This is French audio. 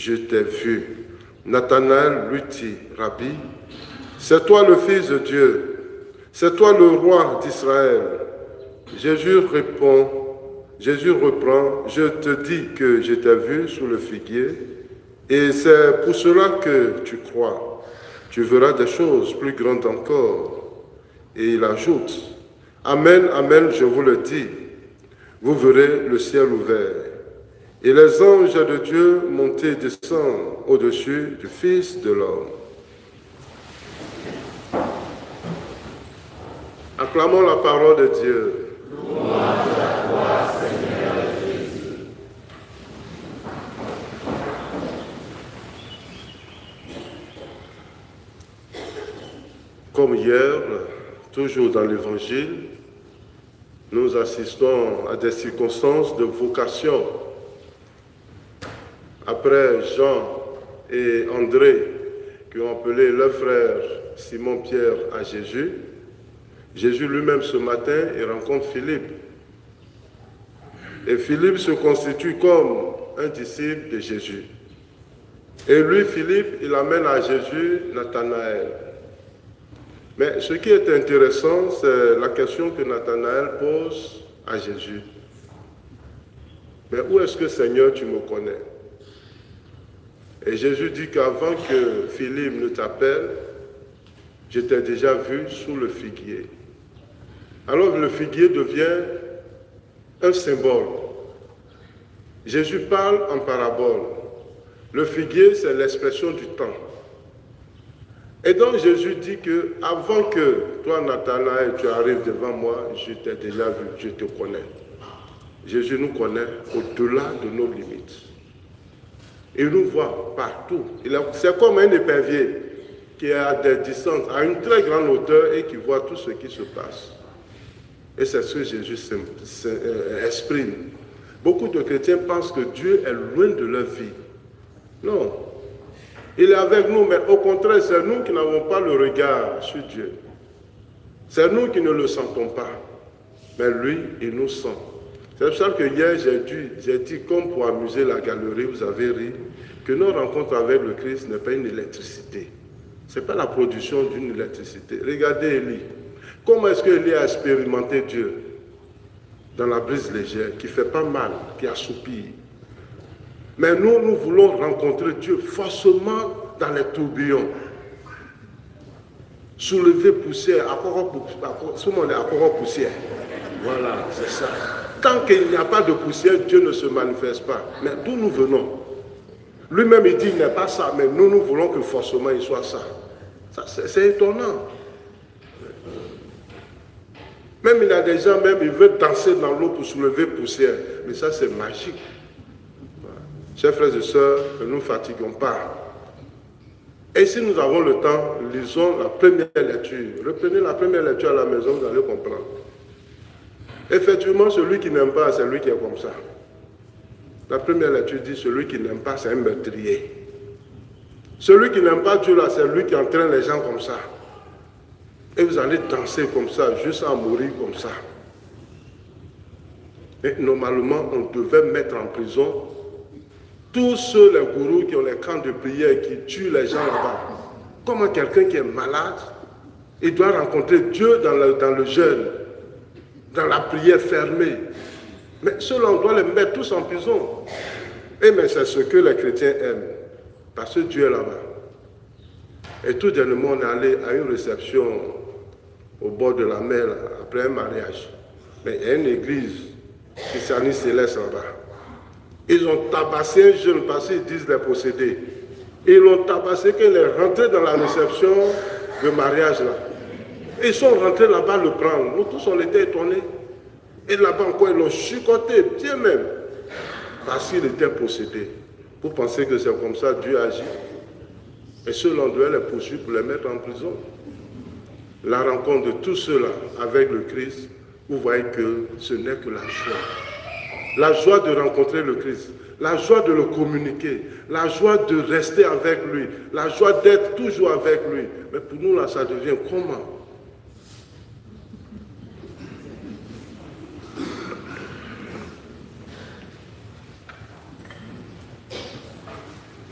je t'ai vu. Nathanaël lui dit, Rabbi, c'est toi le Fils de Dieu, c'est toi le roi d'Israël. Jésus reprend, je te dis que je t'ai vu sous le figuier, et c'est pour cela que tu crois. Tu verras des choses plus grandes encore. Et il ajoute, Amen, Amen, je vous le dis, vous verrez le ciel ouvert, et les anges de Dieu monter et descendre au-dessus du Fils de l'homme. Acclamons la parole de Dieu. Louange à toi, Seigneur Jésus. Comme hier, toujours dans l'Évangile, nous assistons à des circonstances de vocation. Après Jean et André, qui ont appelé leur frère Simon-Pierre à Jésus, Jésus lui-même ce matin, il rencontre Philippe. Et Philippe se constitue comme un disciple de Jésus. Et lui, Philippe, il amène à Jésus Nathanaël. Mais ce qui est intéressant, c'est la question que Nathanaël pose à Jésus. Mais où est-ce que, Seigneur, tu me connais? Et Jésus dit qu'avant que Philippe ne t'appelle, je t'ai déjà vu sous le figuier. Alors le figuier devient un symbole. Jésus parle en parabole. Le figuier, c'est l'expression du temps. Et donc Jésus dit que avant que toi, Nathanaël, tu arrives devant moi, je t'ai déjà vu, je te connais. Jésus nous connaît au-delà de nos limites. Il nous voit partout. C'est comme un épervier qui est à des distances, à une très grande hauteur et qui voit tout ce qui se passe. Et c'est ce que Jésus exprime. Beaucoup de chrétiens pensent que Dieu est loin de leur vie. Non. Il est avec nous, mais au contraire, c'est nous qui n'avons pas le regard sur Dieu. C'est nous qui ne le sentons pas. Mais lui, il nous sent. C'est pour ça que hier, j'ai dit, comme pour amuser la galerie, vous avez ri, que notre rencontre avec le Christ n'est pas une électricité. Ce n'est pas la production d'une électricité. Regardez Élie. Comment est-ce qu'Élie a expérimenté Dieu? Dans la brise légère, qui ne fait pas mal, qui assoupit. Mais nous voulons rencontrer Dieu forcément dans les tourbillons. Soulever poussière, poussière. Voilà, c'est ça. Tant qu'il n'y a pas de poussière, Dieu ne se manifeste pas. Mais d'où nous venons? Lui-même, il dit, il n'est pas ça, mais nous voulons que forcément il soit ça. C'est étonnant. Même il y a des gens, même ils veulent danser dans l'eau pour soulever poussière. Mais ça, c'est magique. Voilà. Chers frères et sœurs, ne nous fatiguons pas. Et si nous avons le temps, lisons la première lecture. Reprenez la première lecture à la maison, vous allez comprendre. Effectivement, celui qui n'aime pas, c'est lui qui est comme ça. La première lecture dit, celui qui n'aime pas, c'est un meurtrier. Celui qui n'aime pas Dieu, là, c'est lui qui entraîne les gens comme ça. Et vous allez danser comme ça, juste à mourir comme ça. Et normalement, on devait mettre en prison tous ceux, les gourous qui ont les camps de prière, qui tuent les gens là-bas. Comment quelqu'un qui est malade, il doit rencontrer Dieu dans le jeûne, dans la prière fermée. Mais ceux-là, on doit les mettre tous en prison. Et mais c'est ce que les chrétiens aiment, parce que Dieu est là-bas. Et tout dernièrement, on est allé à une réception au bord de la mer, après un mariage. Mais il y a une église christianiste céleste là-bas. Ils ont tabassé un jeune parce qu'ils disent les possédés. Ils l'ont tabassé quand il est rentré dans la réception de mariage là. Ils sont rentrés là-bas le prendre. Nous tous on était étonnés. Et là-bas encore, ils l'ont chicoté, bien même. Parce qu'il était possédé. Vous pensez que c'est comme ça Dieu agit? Et ceux-là, on doit les poursuivre pour les mettre en prison. La rencontre de tous ceux-là avec le Christ, vous voyez que ce n'est que la joie. La joie de rencontrer le Christ, la joie de le communiquer, la joie de rester avec lui, la joie d'être toujours avec lui. Mais pour nous, là, ça devient comment?